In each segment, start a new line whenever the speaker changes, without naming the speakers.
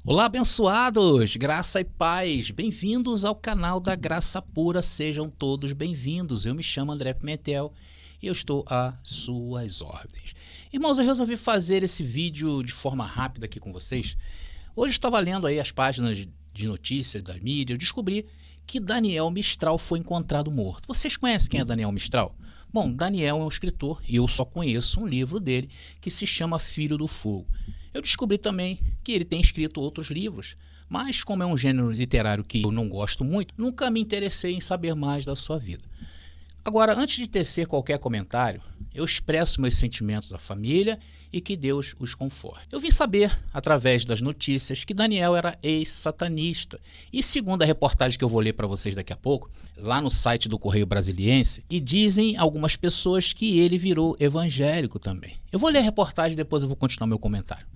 Olá, abençoados! Graça e paz! Bem-vindos ao canal da Graça Pura, sejam todos bem-vindos. Eu me chamo André Pimentel e eu estou às suas ordens. Irmãos, eu resolvi fazer esse vídeo de forma rápida aqui com vocês. Hoje eu estava lendo aí as páginas de notícias da mídia, eu descobri que Daniel Mistral foi encontrado morto. Vocês conhecem quem é Daniel Mistral? Bom, Daniel é um escritor e eu só conheço um livro dele que se chama Filho do Fogo. Eu descobri também que ele tem escrito outros livros, mas como é um gênero literário que eu não gosto muito, nunca me interessei em saber mais da sua vida. Agora, antes de tecer qualquer comentário, eu expresso meus sentimentos à família e que Deus os conforte. Eu vim saber, através das notícias, que Daniel era ex-satanista. E segundo a reportagem que eu vou ler para vocês daqui a pouco, lá no site do Correio Brasiliense, e dizem algumas pessoas que ele virou evangélico também. Eu vou ler a reportagem e depois eu vou continuar meu comentário.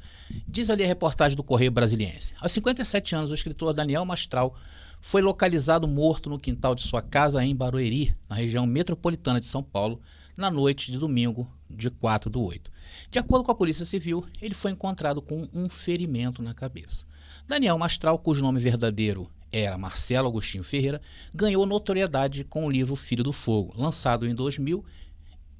Diz ali a reportagem do Correio Brasiliense. Aos 57 anos, o escritor Daniel Mistral foi localizado morto no quintal de sua casa em Barueri, na região metropolitana de São Paulo, na noite de domingo, de 4/8. De acordo com a Polícia Civil, ele foi encontrado com um ferimento na cabeça. Daniel Mistral, cujo nome verdadeiro era Marcelo Agostinho Ferreira, ganhou notoriedade com o livro Filho do Fogo, lançado em 2000.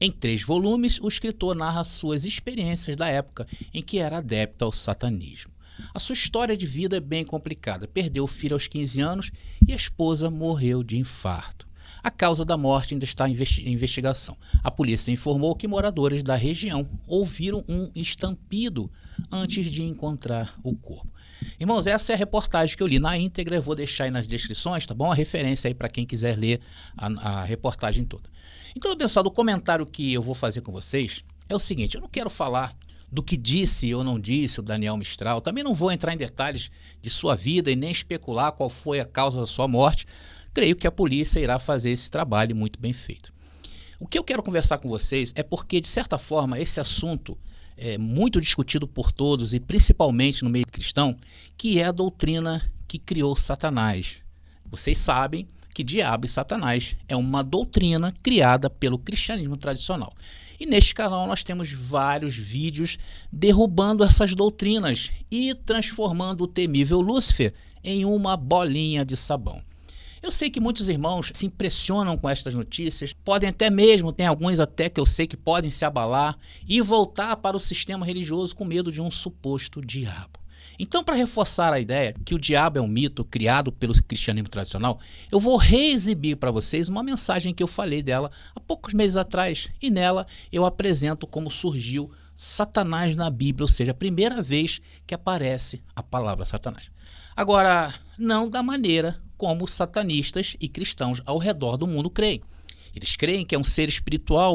Em 3 volumes, o escritor narra suas experiências da época em que era adepto ao satanismo. A sua história de vida é bem complicada. Perdeu o filho aos 15 anos e a esposa morreu de infarto. A causa da morte ainda está em investigação. A polícia informou que moradores da região ouviram um estampido antes de encontrar o corpo. Irmãos, essa é a reportagem que eu li na íntegra, eu vou deixar aí nas descrições, tá bom? A referência aí para quem quiser ler a reportagem toda. Então, pessoal, o comentário que eu vou fazer com vocês é o seguinte: eu não quero falar do que disse ou não disse o Daniel Mistral, também não vou entrar em detalhes de sua vida e nem especular qual foi a causa da sua morte. Creio que a polícia irá fazer esse trabalho muito bem feito. O que eu quero conversar com vocês é porque, de certa forma, esse assunto é muito discutido por todos e principalmente no meio cristão, que é a doutrina que criou Satanás. Vocês sabem que diabo e Satanás é uma doutrina criada pelo cristianismo tradicional. E neste canal nós temos vários vídeos derrubando essas doutrinas e transformando o temível Lúcifer em uma bolinha de sabão. Eu sei que muitos irmãos se impressionam com estas notícias, podem até mesmo, tem alguns até que eu sei que podem se abalar e voltar para o sistema religioso com medo de um suposto diabo. Então, para reforçar a ideia que o diabo é um mito criado pelo cristianismo tradicional, eu vou reexibir para vocês uma mensagem que eu falei dela há poucos meses atrás, e nela eu apresento como surgiu Satanás na Bíblia, ou seja, a primeira vez que aparece a palavra Satanás. Agora, não da maneira como os satanistas e cristãos ao redor do mundo creem. Eles creem que é um ser espiritual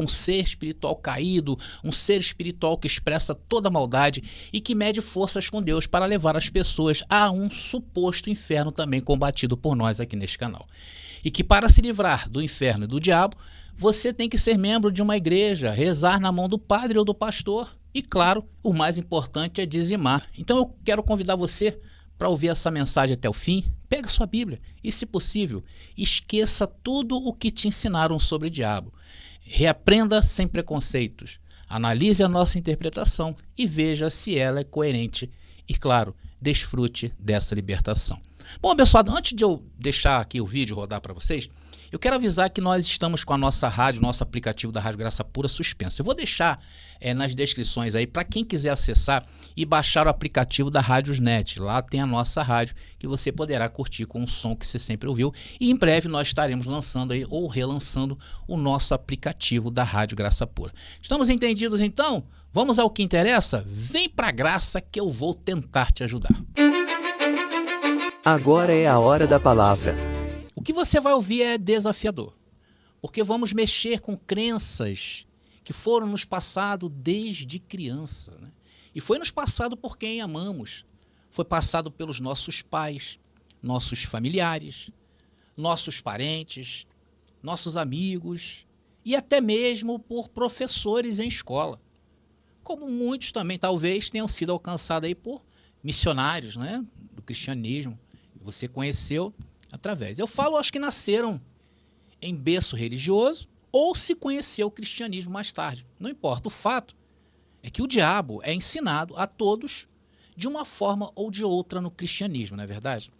caído, um ser espiritual que expressa toda a maldade e que mede forças com Deus para levar as pessoas a um suposto inferno também combatido por nós aqui neste canal. E que para se livrar do inferno e do diabo, você tem que ser membro de uma igreja, rezar na mão do padre ou do pastor e, claro, o mais importante é dizimar. Então eu quero convidar você para ouvir essa mensagem até o fim. Pega sua Bíblia e, se possível, esqueça tudo o que te ensinaram sobre o diabo. Reaprenda sem preconceitos. Analise a nossa interpretação e veja se ela é coerente. E, claro, desfrute dessa libertação. Bom, pessoal, antes de eu deixar aqui o vídeo rodar para vocês, eu quero avisar que nós estamos com a nossa rádio, nosso aplicativo da Rádio Graça Pura suspenso. Eu vou deixar nas descrições aí para quem quiser acessar e baixar o aplicativo da Rádiosnet. Lá tem a nossa rádio que você poderá curtir com o som que você sempre ouviu. E em breve nós estaremos lançando aí ou relançando o nosso aplicativo da Rádio Graça Pura. Estamos entendidos então? Vamos ao que interessa? Vem pra graça que eu vou tentar te ajudar.
Agora é a hora da palavra.
O que você vai ouvir é desafiador, porque vamos mexer com crenças que foram nos passado desde criança, né? E foi nos passado por quem amamos, foi passado pelos nossos pais, nossos familiares, nossos parentes, nossos amigos e até mesmo por professores em escola, como muitos também talvez tenham sido alcançados aí por missionários, né, do cristianismo, que você conheceu através. Eu falo, acho que nasceram em berço religioso ou se conheceu o cristianismo mais tarde. Não importa. O fato é que o diabo é ensinado a todos de uma forma ou de outra no cristianismo, não é verdade?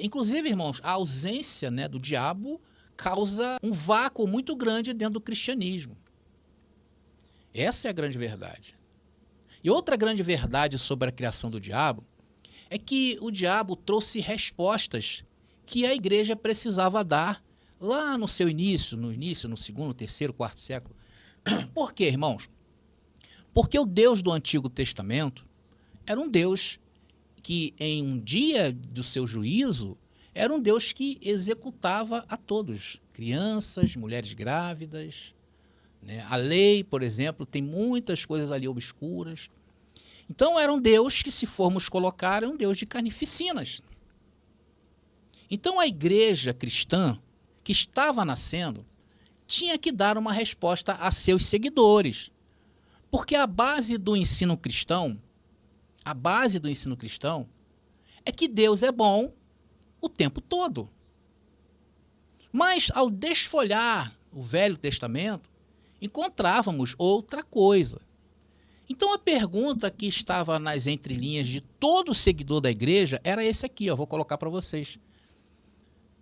Inclusive, irmãos, a ausência, né, do diabo causa um vácuo muito grande dentro do cristianismo. Essa é a grande verdade. E outra grande verdade sobre a criação do diabo é que o diabo trouxe respostas que a igreja precisava dar lá no seu início, no segundo, terceiro, quarto século. Por quê, irmãos? Porque o Deus do Antigo Testamento era um Deus que, em um dia do seu juízo, era um Deus que executava a todos, crianças, mulheres grávidas, né? A lei, por exemplo, tem muitas coisas ali obscuras. Então, era um Deus que, se formos colocar, é um Deus de carnificinas. Então, a igreja cristã, que estava nascendo, tinha que dar uma resposta a seus seguidores. Porque a base do ensino cristão é que Deus é bom o tempo todo. Mas, ao desfolhar o Velho Testamento, encontrávamos outra coisa. Então, a pergunta que estava nas entrelinhas de todo seguidor da igreja era esse aqui, ó, vou colocar para vocês.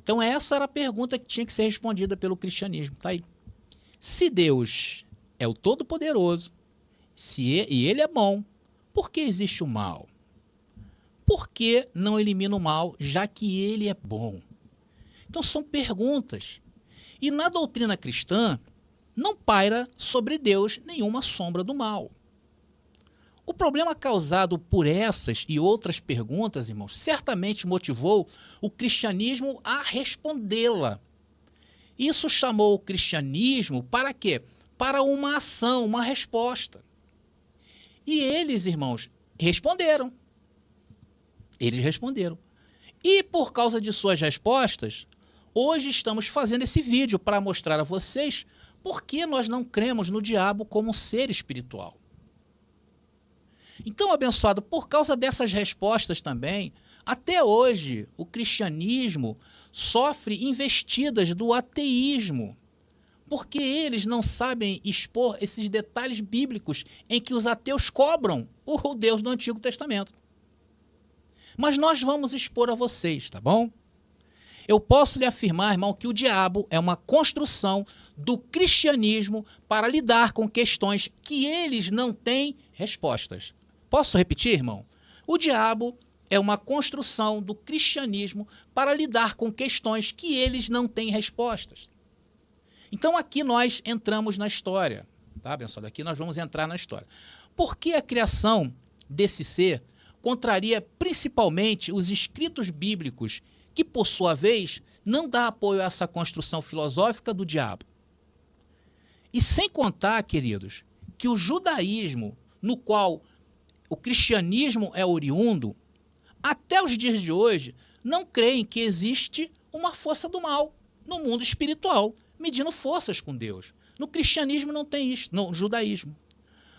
Então, essa era a pergunta que tinha que ser respondida pelo cristianismo. Tá aí. Se Deus é o Todo-Poderoso, e Ele é bom, por que existe o mal? Por que não elimina o mal, já que Ele é bom? Então, são perguntas. E na doutrina cristã, não paira sobre Deus nenhuma sombra do mal. O problema causado por essas e outras perguntas, irmãos, certamente motivou o cristianismo a respondê-la. Isso chamou o cristianismo para quê? Para uma ação, uma resposta. E eles, irmãos, responderam. Eles responderam. E por causa de suas respostas, hoje estamos fazendo esse vídeo para mostrar a vocês por que nós não cremos no diabo como um ser espiritual. Então, abençoado, por causa dessas respostas também, até hoje o cristianismo sofre investidas do ateísmo, porque eles não sabem expor esses detalhes bíblicos em que os ateus cobram o Deus do Antigo Testamento. Mas nós vamos expor a vocês, tá bom? Eu posso lhe afirmar, irmão, que o diabo é uma construção do cristianismo para lidar com questões que eles não têm respostas. Posso repetir, irmão? O diabo é uma construção do cristianismo para lidar com questões que eles não têm respostas. Então aqui nós entramos na história, tá, abençoado? Aqui nós vamos entrar na história. Por que a criação desse ser contraria principalmente os escritos bíblicos que, por sua vez, não dá apoio a essa construção filosófica do diabo? E sem contar, queridos, que o judaísmo, no qual o cristianismo é oriundo, até os dias de hoje, não creem que existe uma força do mal no mundo espiritual, medindo forças com Deus. No cristianismo não tem isso, no judaísmo.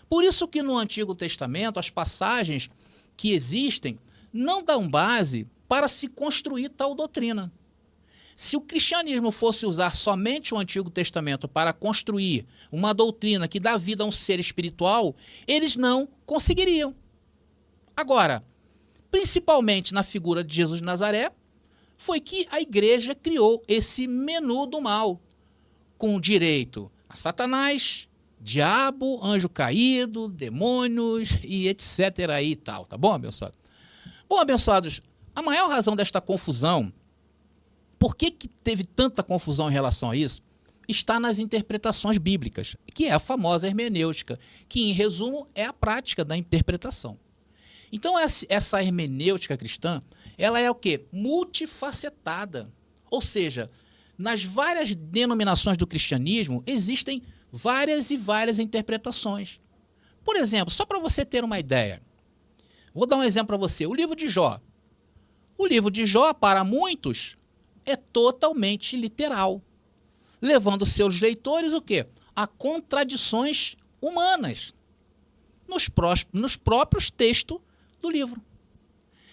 Por isso que no Antigo Testamento, as passagens que existem não dão base para se construir tal doutrina. Se o cristianismo fosse usar somente o Antigo Testamento para construir uma doutrina que dá vida a um ser espiritual, eles não conseguiriam. Agora, principalmente na figura de Jesus de Nazaré, foi que a igreja criou esse menu do mal, com direito a Satanás, diabo, anjo caído, demônios e etc. aí e tal, tá bom, abençoado? Bom, abençoados, a maior razão desta confusão, por que teve tanta confusão em relação a isso, está nas interpretações bíblicas, que é a famosa hermenêutica, que, em resumo, é a prática da interpretação. Então, essa hermenêutica cristã, ela é o quê? Multifacetada. Ou seja, nas várias denominações do cristianismo, existem várias e várias interpretações. Por exemplo, só para você ter uma ideia, vou dar um exemplo para você, o livro de Jó. O livro de Jó, para muitos, é totalmente literal, levando seus leitores o quê? A contradições humanas nos próprios textos do livro.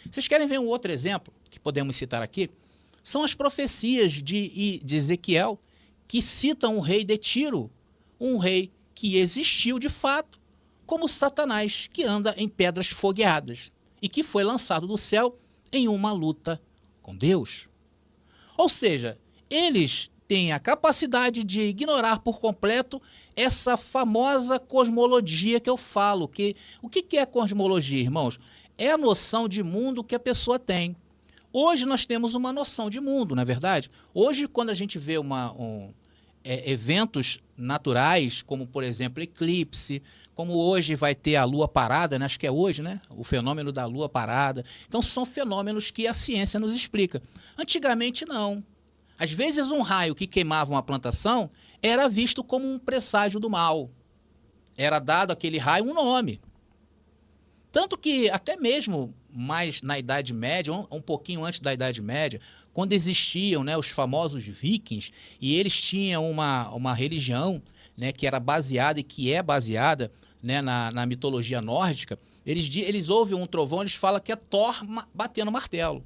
Vocês querem ver um outro exemplo que podemos citar aqui? São as profecias de Ezequiel, que citam o rei de Tiro, um rei que existiu de fato, como Satanás, que anda em pedras fogueadas. e que foi lançado do céu em uma luta com Deus. Ou seja, eles têm a capacidade de ignorar por completo essa famosa cosmologia que eu falo. O que é cosmologia, irmãos? É a noção de mundo que a pessoa tem. Hoje nós temos uma noção de mundo, não é verdade? Hoje, quando a gente vê eventos naturais, como, por exemplo, eclipse, como hoje vai ter a lua parada, né? Acho que é hoje, né? O fenômeno da lua parada. Então, são fenômenos que a ciência nos explica. Antigamente, não. Às vezes, um raio que queimava uma plantação era visto como um presságio do mal. Era dado àquele raio um nome. Tanto que, até mesmo mais na Idade Média, um pouquinho antes da Idade Média, quando existiam, né, os famosos vikings, e eles tinham uma religião, né, que era baseada e que é baseada, né, na mitologia nórdica, eles ouvem um trovão, eles falam que é Thor batendo martelo.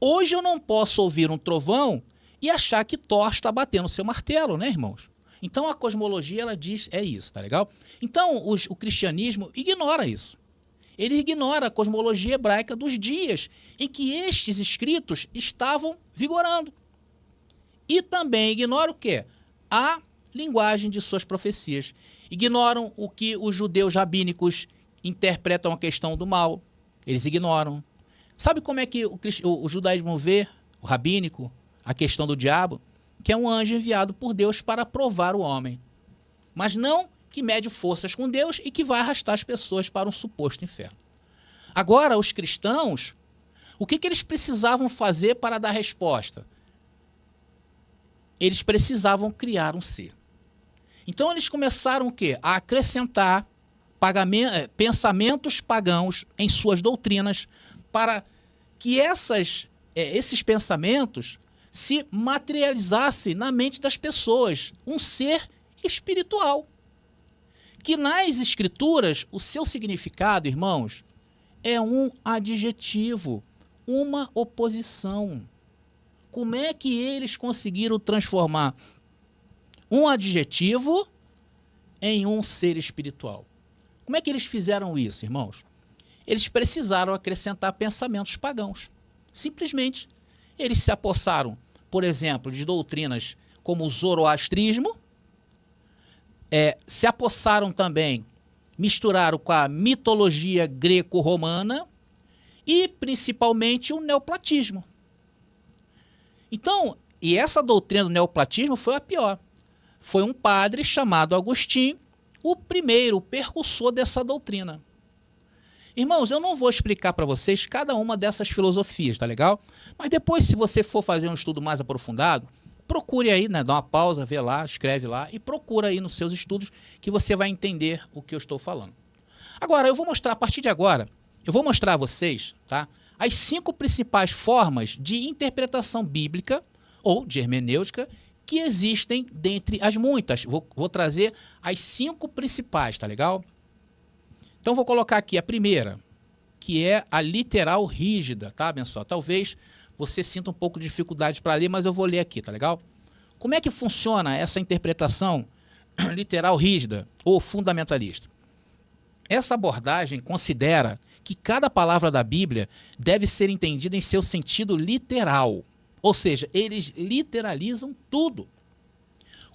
Hoje eu não posso ouvir um trovão e achar que Thor está batendo seu martelo, né, irmãos? Então a cosmologia, ela diz, é isso, tá legal? Então o cristianismo ignora isso. Ele ignora a cosmologia hebraica dos dias em que estes escritos estavam vigorando. E também ignora o quê? A linguagem de suas profecias. Ignoram o que os judeus rabínicos interpretam a questão do mal. Eles ignoram. Sabe como é que o judaísmo vê, o rabínico, a questão do diabo? Que é um anjo enviado por Deus para provar o homem. Mas não que mede forças com Deus e que vai arrastar as pessoas para um suposto inferno. Agora, os cristãos, o que eles precisavam fazer para dar resposta? Eles precisavam criar um ser. Então, eles começaram o quê? A acrescentar pensamentos pagãos em suas doutrinas para que esses pensamentos se materializassem na mente das pessoas, um ser espiritual. Que nas escrituras, o seu significado, irmãos, é um adjetivo, uma oposição. Como é que eles conseguiram transformar um adjetivo em um ser espiritual? Como é que eles fizeram isso, irmãos? Eles precisaram acrescentar pensamentos pagãos. Simplesmente, eles se apossaram, por exemplo, de doutrinas como o zoroastrismo, se apossaram também, misturaram com a mitologia greco-romana e, principalmente, o neoplatismo. Então, e essa doutrina do neoplatismo foi a pior. Foi um padre chamado Agostinho, o primeiro, o precursor dessa doutrina. Irmãos, eu não vou explicar para vocês cada uma dessas filosofias, tá legal? Mas depois, se você for fazer um estudo mais aprofundado, procure aí, né, dá uma pausa, vê lá, escreve lá e procura aí nos seus estudos que você vai entender o que eu estou falando. Agora, eu vou mostrar, a partir de agora, eu vou mostrar a vocês, tá, as 5 principais formas de interpretação bíblica ou de hermenêutica que existem dentre as muitas. Vou trazer as 5 principais, tá legal? Então, vou colocar aqui a primeira, que é a literal rígida, tá, abençoado? Talvez você sinta um pouco de dificuldade para ler, mas eu vou ler aqui, tá legal? Como é que funciona essa interpretação literal rígida ou fundamentalista? Essa abordagem considera que cada palavra da Bíblia deve ser entendida em seu sentido literal, ou seja, eles literalizam tudo.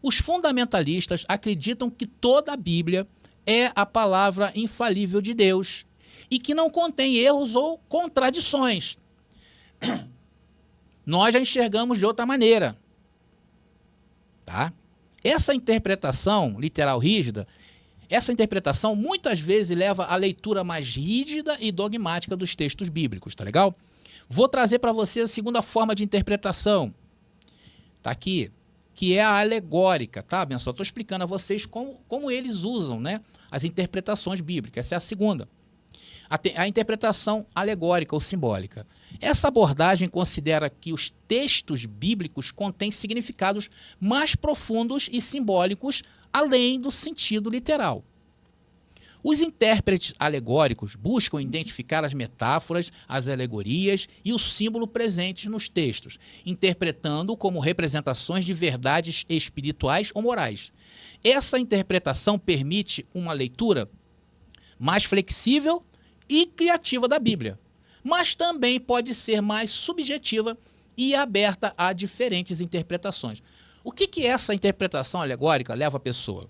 Os fundamentalistas acreditam que toda a Bíblia é a palavra infalível de Deus e que não contém erros ou contradições. Nós já enxergamos de outra maneira. Tá? Essa interpretação literal rígida, essa interpretação muitas vezes leva à leitura mais rígida e dogmática dos textos bíblicos, tá legal? Vou trazer para você a segunda forma de interpretação. Tá aqui, que é a alegórica, tá, abençoado? Estou explicando a vocês como eles usam, né, as interpretações bíblicas. Essa é a segunda. A interpretação alegórica ou simbólica. Essa abordagem considera que os textos bíblicos contêm significados mais profundos e simbólicos além do sentido literal. Os intérpretes alegóricos buscam identificar as metáforas, as alegorias e o símbolo presentes nos textos, interpretando como representações de verdades espirituais ou morais. Essa interpretação permite uma leitura mais flexível e criativa da Bíblia, mas também pode ser mais subjetiva e aberta a diferentes interpretações. O que essa interpretação alegórica leva a pessoa?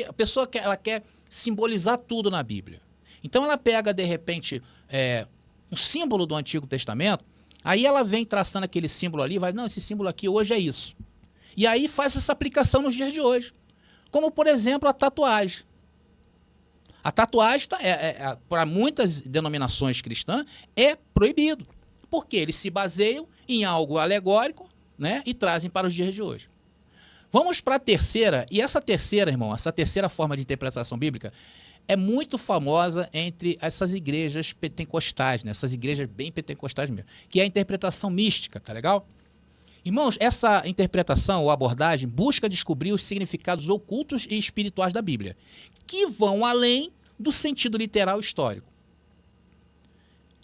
A pessoa ela quer simbolizar tudo na Bíblia. Então ela pega, de repente, um símbolo do Antigo Testamento, aí ela vem traçando aquele símbolo ali, vai, não, esse símbolo aqui hoje é isso. E aí faz essa aplicação nos dias de hoje. Como, por exemplo, a tatuagem. A tatuagem, para muitas denominações cristãs, é proibido. Porque eles se baseiam em algo alegórico, né, e trazem para os dias de hoje. Vamos para a terceira, e essa terceira, irmão, essa terceira forma de interpretação bíblica é muito famosa entre essas igrejas pentecostais, né, essas igrejas bem pentecostais mesmo, que é a interpretação mística, tá legal? Irmãos, essa interpretação ou abordagem busca descobrir os significados ocultos e espirituais da Bíblia, que vão além do sentido literal histórico.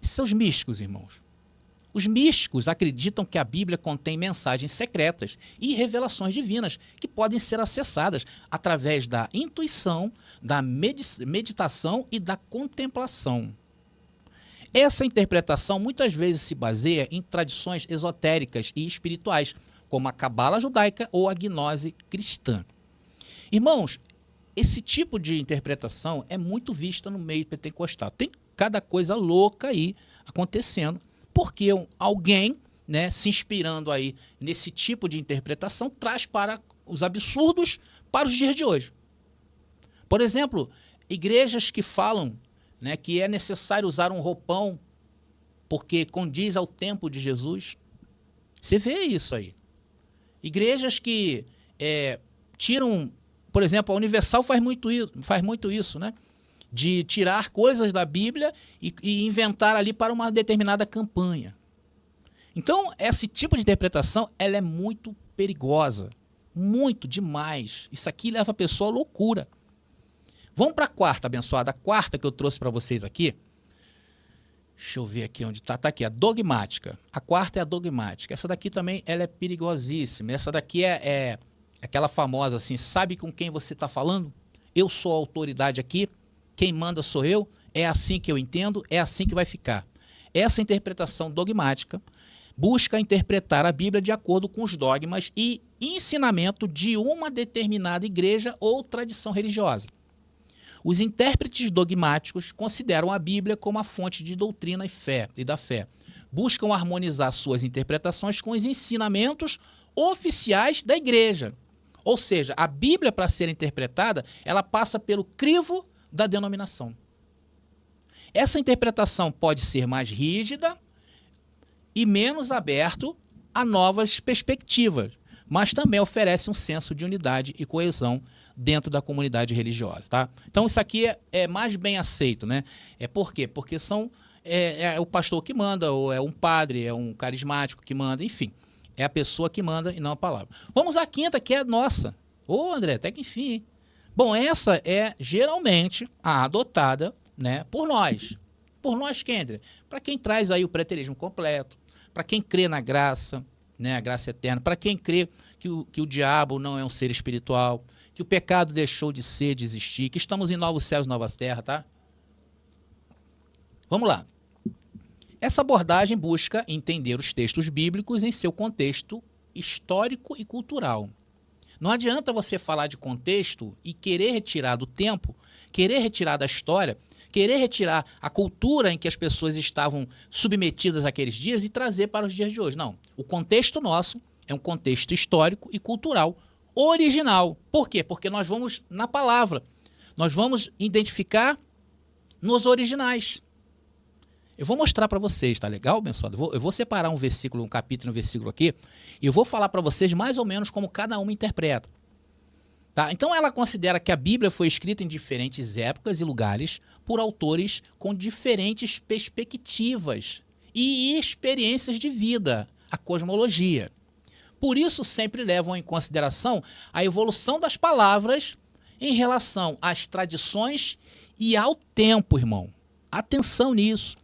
E seus místicos, irmãos? Os místicos acreditam que a Bíblia contém mensagens secretas e revelações divinas que podem ser acessadas através da intuição, da meditação e da contemplação. Essa interpretação muitas vezes se baseia em tradições esotéricas e espirituais, como a cabala judaica ou a gnose cristã. Irmãos, esse tipo de interpretação é muito vista no meio pentecostal. Tem cada coisa louca aí acontecendo, porque alguém, né, se inspirando aí nesse tipo de interpretação, traz para os absurdos para os dias de hoje. Por exemplo, igrejas que falam, né, que é necessário usar um roupão porque condiz ao tempo de Jesus. Você vê isso aí. Igrejas que tiram, por exemplo, a Universal faz muito isso, né? De tirar coisas da Bíblia e inventar ali para uma determinada campanha. Então, esse tipo de interpretação, ela é muito perigosa, muito demais. Isso aqui leva a pessoa à loucura. Vamos para a quarta, abençoada. A quarta que eu trouxe para vocês aqui. Deixa eu ver aqui onde está. Está aqui, a dogmática. A quarta é a dogmática. Essa daqui também ela é perigosíssima. Essa daqui é aquela famosa assim, sabe com quem você está falando? Eu sou a autoridade aqui, quem manda sou eu, é assim que eu entendo, é assim que vai ficar. Essa interpretação dogmática busca interpretar a Bíblia de acordo com os dogmas e ensinamento de uma determinada igreja ou tradição religiosa. Os intérpretes dogmáticos consideram a Bíblia como a fonte de doutrina e da fé. Buscam harmonizar suas interpretações com os ensinamentos oficiais da igreja. Ou seja, a Bíblia, para ser interpretada, ela passa pelo crivo da denominação. Essa interpretação pode ser mais rígida e menos aberto a novas perspectivas, mas também oferece um senso de unidade e coesão dentro da comunidade religiosa, tá? Então isso aqui é mais bem aceito, né? Por quê? Porque é o pastor que manda, ou é um padre, é um carismático que manda, enfim. É a pessoa que manda e não a palavra. Vamos à quinta, que é nossa. Ô, André, até que enfim, hein? Bom, essa é geralmente a adotada, né, por nós. Por nós quem, André? Para quem traz aí o preterismo completo, para quem crê na graça, né, a graça eterna, para quem crê que o diabo não é um ser espiritual, que o pecado deixou de ser, de existir, que estamos em novos céus e novas terras, tá? Vamos lá. Essa abordagem busca entender os textos bíblicos em seu contexto histórico e cultural. Não adianta você falar de contexto e querer retirar do tempo, querer retirar da história, querer retirar a cultura em que as pessoas estavam submetidas àqueles dias e trazer para os dias de hoje. Não. O contexto nosso é um contexto histórico e cultural original. Por quê? Porque nós vamos na palavra. Nós vamos identificar nos originais. Eu vou mostrar para vocês, tá legal, abençoado? Eu vou separar um versículo, um capítulo, um versículo aqui, e eu vou falar para vocês mais ou menos como cada uma interpreta. Tá? Então ela considera que a Bíblia foi escrita em diferentes épocas e lugares por autores com diferentes perspectivas e experiências de vida, a cosmologia. Por isso sempre levam em consideração a evolução das palavras em relação às tradições e ao tempo, irmão. Atenção nisso.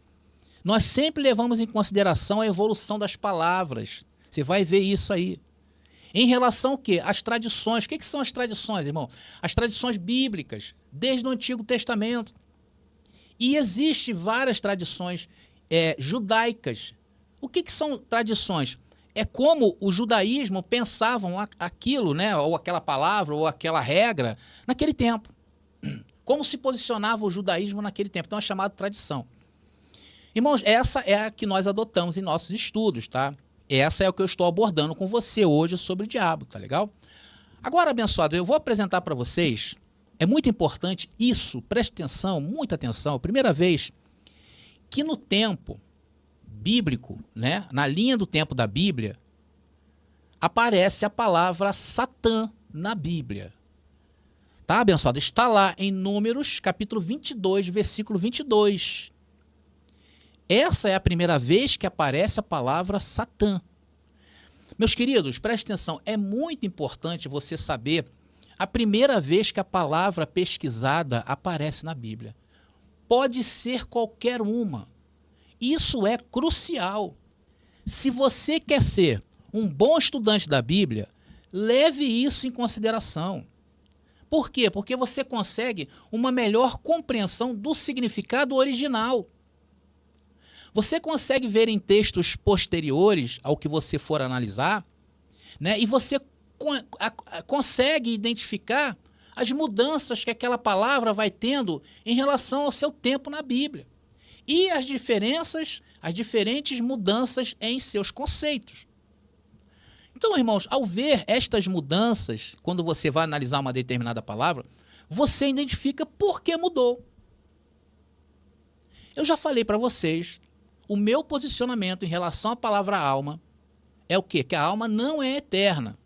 Nós sempre levamos em consideração a evolução das palavras. Você vai ver isso aí. Em relação ao quê? Às tradições. O que são as tradições, irmão? As tradições bíblicas, desde o Antigo Testamento. E existem várias tradições judaicas. O que são tradições? É como o judaísmo pensavam aquilo, né, ou aquela palavra, ou aquela regra, naquele tempo. Como se posicionava o judaísmo naquele tempo. Então é chamado tradição. Irmãos, essa é a que nós adotamos em nossos estudos, tá? Essa é o que eu estou abordando com você hoje sobre o diabo, tá legal? Agora, abençoado, eu vou apresentar para vocês, é muito importante isso, preste atenção, muita atenção, primeira vez que no tempo bíblico, né, na linha do tempo da Bíblia, aparece a palavra Satã na Bíblia. Tá, abençoado? Está lá em Números, capítulo 22, versículo 22. Essa é a primeira vez que aparece a palavra Satã. Meus queridos, preste atenção, é muito importante você saber a primeira vez que a palavra pesquisada aparece na Bíblia. Pode ser qualquer uma. Isso é crucial. Se você quer ser um bom estudante da Bíblia, leve isso em consideração. Por quê? Porque você consegue uma melhor compreensão do significado original. Você consegue ver em textos posteriores ao que você for analisar, né? E você consegue identificar as mudanças que aquela palavra vai tendo em relação ao seu tempo na Bíblia. E as diferenças, as diferentes mudanças em seus conceitos. Então, irmãos, ao ver estas mudanças, quando você vai analisar uma determinada palavra, você identifica por que mudou. Eu já falei para vocês, o meu posicionamento em relação à palavra alma é o quê? Que a alma não é eterna.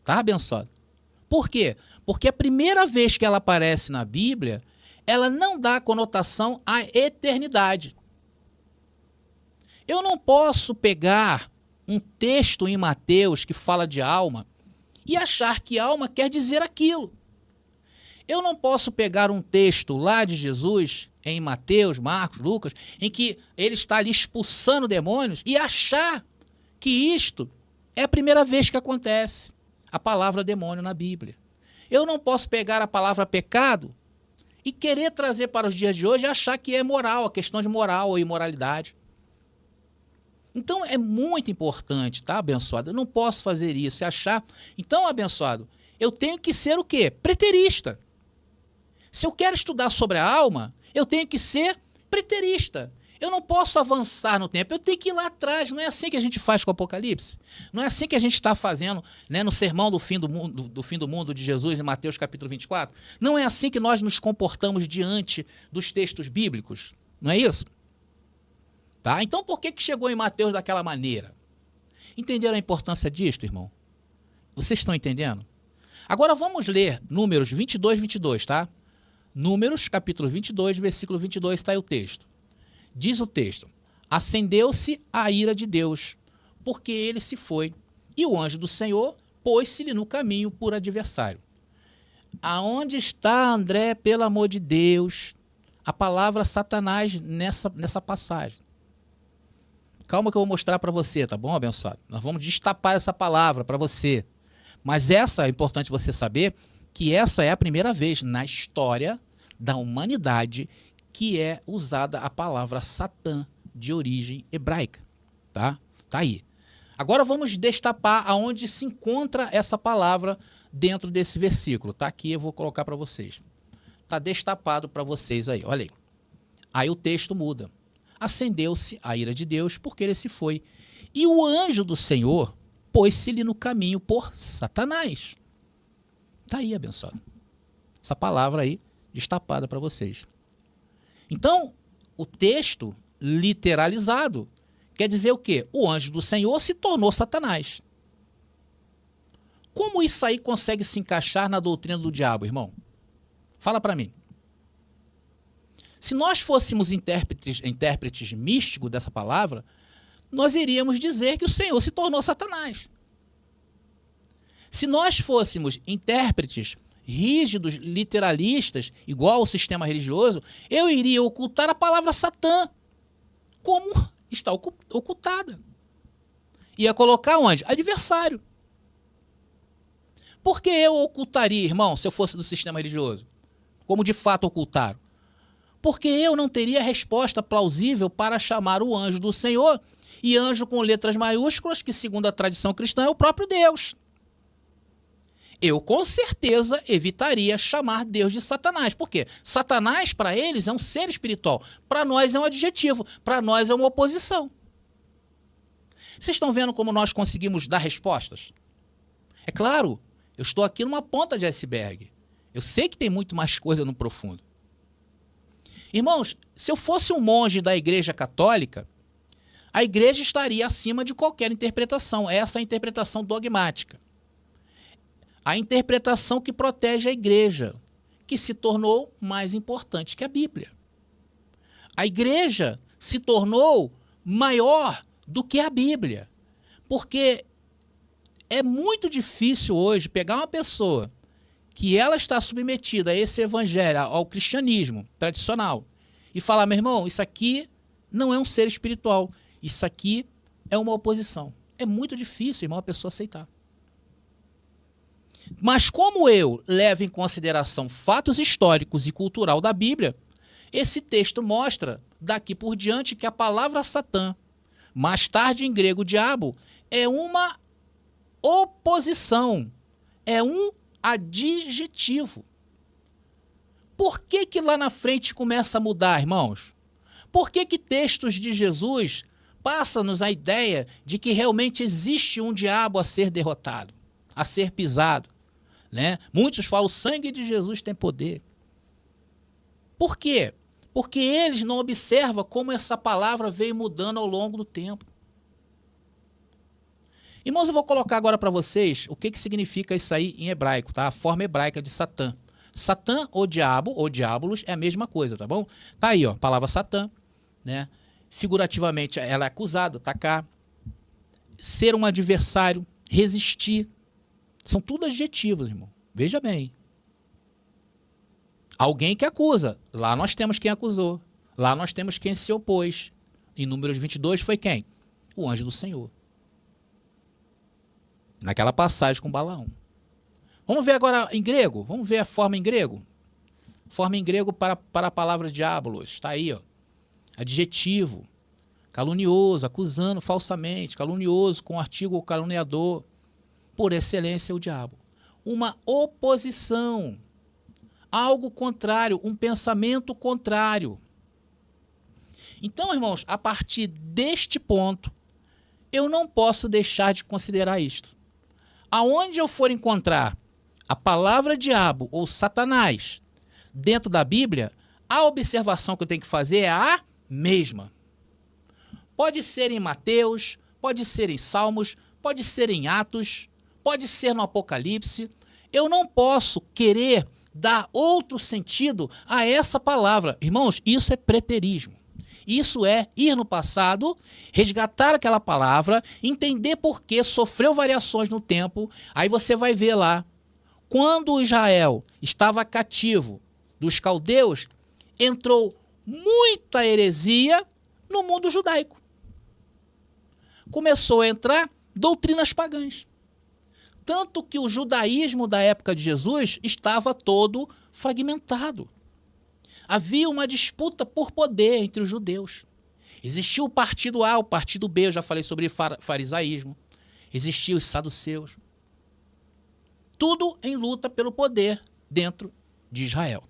Tá, abençoado? Por quê? Porque a primeira vez que ela aparece na Bíblia, ela não dá conotação à eternidade. Eu não posso pegar um texto em Mateus que fala de alma e achar que alma quer dizer aquilo. Eu não posso pegar um texto lá de Jesus, em Mateus, Marcos, Lucas, em que ele está ali expulsando demônios e achar que isto é a primeira vez que acontece a palavra demônio na Bíblia. Eu não posso pegar a palavra pecado e querer trazer para os dias de hoje e achar que é moral, a questão de moral ou imoralidade. Então é muito importante, tá, abençoado? Eu não posso fazer isso e achar... Então, abençoado, eu tenho que ser o quê? Preterista. Se eu quero estudar sobre a alma, eu tenho que ser preterista. Eu não posso avançar no tempo, eu tenho que ir lá atrás. Não é assim que a gente faz com o Apocalipse? Não é assim que a gente está fazendo, né, no sermão do fim do mundo de Jesus, em Mateus capítulo 24? Não é assim que nós nos comportamos diante dos textos bíblicos? Não é isso? Tá? Então por que chegou em Mateus daquela maneira? Entenderam a importância disto, irmão? Vocês estão entendendo? Agora vamos ler Números 22, 22, tá? Números, capítulo 22, versículo 22, está aí o texto. Diz o texto: acendeu-se a ira de Deus, porque ele se foi, e o anjo do Senhor pôs-se-lhe no caminho por adversário. Aonde está, André, pelo amor de Deus, a palavra Satanás nessa passagem? Calma que eu vou mostrar para você, tá bom, abençoado? Nós vamos destapar essa palavra para você. Mas é importante você saber que essa é a primeira vez na história da humanidade que é usada a palavra Satã de origem hebraica, tá? Tá aí. Agora vamos destapar aonde se encontra essa palavra dentro desse versículo. Tá aqui, eu vou colocar para vocês. Tá destapado para vocês aí, olha aí. Aí o texto muda. Acendeu-se a ira de Deus porque ele se foi, e o anjo do Senhor pôs-se-lhe no caminho por Satanás. Tá aí, abençoado. Essa palavra aí destapada para vocês. Então, o texto literalizado quer dizer o quê? O anjo do Senhor se tornou Satanás. Como isso aí consegue se encaixar na doutrina do diabo, irmão? Fala para mim. Se nós fôssemos intérpretes místicos dessa palavra, nós iríamos dizer que o Senhor se tornou Satanás. Se nós fôssemos intérpretes rígidos, literalistas, igual ao sistema religioso, eu iria ocultar a palavra Satã, como está ocultada. Ia colocar onde? Adversário. Por que eu ocultaria, irmão, se eu fosse do sistema religioso? Como de fato ocultaram? porque eu não teria resposta plausível para chamar o anjo do Senhor, e anjo com letras maiúsculas, que segundo a tradição cristã é o próprio Deus. Eu com certeza evitaria chamar Deus de Satanás. Por quê? Satanás, para eles, é um ser espiritual. Para nós é um adjetivo. Para nós é uma oposição. Vocês estão vendo como nós conseguimos dar respostas? É claro, eu estou aqui numa ponta de iceberg. Eu sei que tem muito mais coisa no profundo. Irmãos, se eu fosse um monge da Igreja Católica, a igreja estaria acima de qualquer interpretação. Essa é a interpretação dogmática. A interpretação que protege a igreja, que se tornou mais importante que a Bíblia. A igreja se tornou maior do que a Bíblia, porque é muito difícil hoje pegar uma pessoa que ela está submetida a esse evangelho, ao cristianismo tradicional, e falar, meu irmão, isso aqui não é um ser espiritual, isso aqui é uma oposição. É muito difícil, irmão, a pessoa aceitar. Mas como eu levo em consideração fatos históricos e cultural da Bíblia, esse texto mostra, daqui por diante, que a palavra Satã, mais tarde em grego diabo, é uma oposição, é um adjetivo. Por que que lá na frente começa a mudar, irmãos? Por que que textos de Jesus passam-nos a ideia de que realmente existe um diabo a ser derrotado, a ser pisado? Né? Muitos falam, o sangue de Jesus tem poder. Por quê? Porque eles não observam como essa palavra veio mudando ao longo do tempo. Irmãos, eu vou colocar agora para vocês o que significa isso aí em hebraico, tá? A forma hebraica de Satã. Satã ou diabo, ou diabolos, é a mesma coisa, tá bom? Tá aí, ó, a palavra Satã, né? Figurativamente, ela é acusada, atacar, ser um adversário, resistir. São tudo adjetivos, irmão. Veja bem. Alguém que acusa. Lá nós temos quem acusou. Lá nós temos quem se opôs. Em Números 22 foi quem? O anjo do Senhor. Naquela passagem com Balaão. Vamos ver agora em grego. Vamos ver a forma em grego. Forma em grego para a palavra diabolos. Está aí, ó. Adjetivo. Calunioso, acusando falsamente. Calunioso com artigo caluniador. Por excelência, o diabo. Uma oposição. Algo contrário, um pensamento contrário. Então, irmãos, a partir deste ponto, eu não posso deixar de considerar isto. Aonde eu for encontrar a palavra diabo ou Satanás dentro da Bíblia, a observação que eu tenho que fazer é a mesma. Pode ser em Mateus, pode ser em Salmos, pode ser em Atos, pode ser no Apocalipse. Eu não posso querer dar outro sentido a essa palavra. Irmãos, isso é preterismo. Isso é ir no passado, resgatar aquela palavra, entender por que sofreu variações no tempo. Aí você vai ver lá, quando Israel estava cativo dos caldeus, entrou muita heresia no mundo judaico. Começou a entrar doutrinas pagãs. Tanto que o judaísmo da época de Jesus estava todo fragmentado. Havia uma disputa por poder entre os judeus. Existia o partido A, o partido B, eu já falei sobre farisaísmo. Existiam os saduceus. Tudo em luta pelo poder dentro de Israel.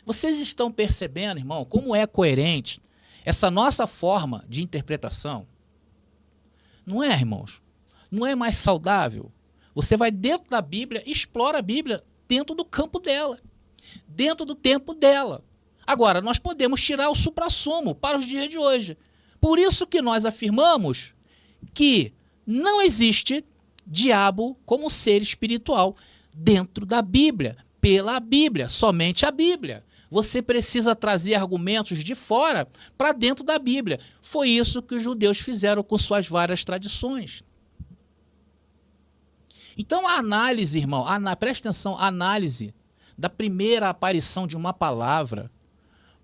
Vocês estão percebendo, irmão, como é coerente essa nossa forma de interpretação? Não é, irmãos? Não é mais saudável? Você vai dentro da Bíblia, explora a Bíblia dentro do campo dela, dentro do tempo dela. Agora, nós podemos tirar o suprassumo para os dias de hoje. Por isso que nós afirmamos que não existe diabo como ser espiritual dentro da Bíblia, pela Bíblia, somente a Bíblia. Você precisa trazer argumentos de fora para dentro da Bíblia. Foi isso que os judeus fizeram com suas várias tradições. Então a análise, irmão, presta atenção, a análise da primeira aparição de uma palavra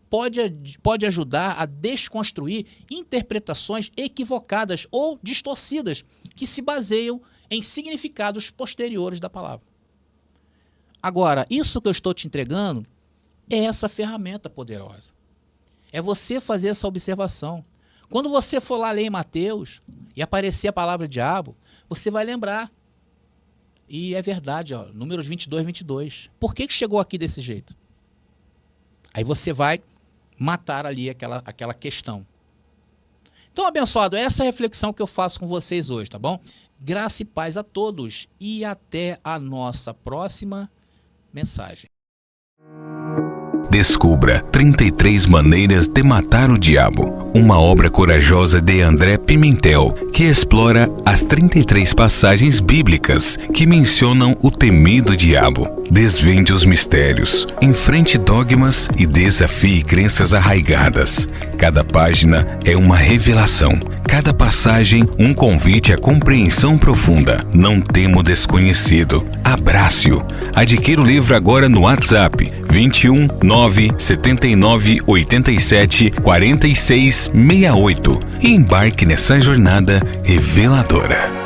pode ajudar a desconstruir interpretações equivocadas ou distorcidas que se baseiam em significados posteriores da palavra. Agora, isso que eu estou te entregando é essa ferramenta poderosa. É você fazer essa observação. Quando você for lá ler em Mateus e aparecer a palavra diabo, você vai lembrar. E é verdade, ó, Números 22, 22. Por que chegou aqui desse jeito? Aí você vai matar ali aquela questão. Então, abençoado, essa é a reflexão que eu faço com vocês hoje, tá bom? Graça e paz a todos e até a nossa próxima mensagem.
Descubra 33 Maneiras de Matar o Diabo, uma obra corajosa de André Pimentel, que explora as 33 passagens bíblicas que mencionam o temido diabo. Desvende os mistérios, enfrente dogmas e desafie crenças arraigadas. Cada página é uma revelação, cada passagem um convite à compreensão profunda. Não tema o desconhecido, abrace-o. Adquira o livro agora no WhatsApp 21 979 87 46 68 e embarque nessa jornada reveladora.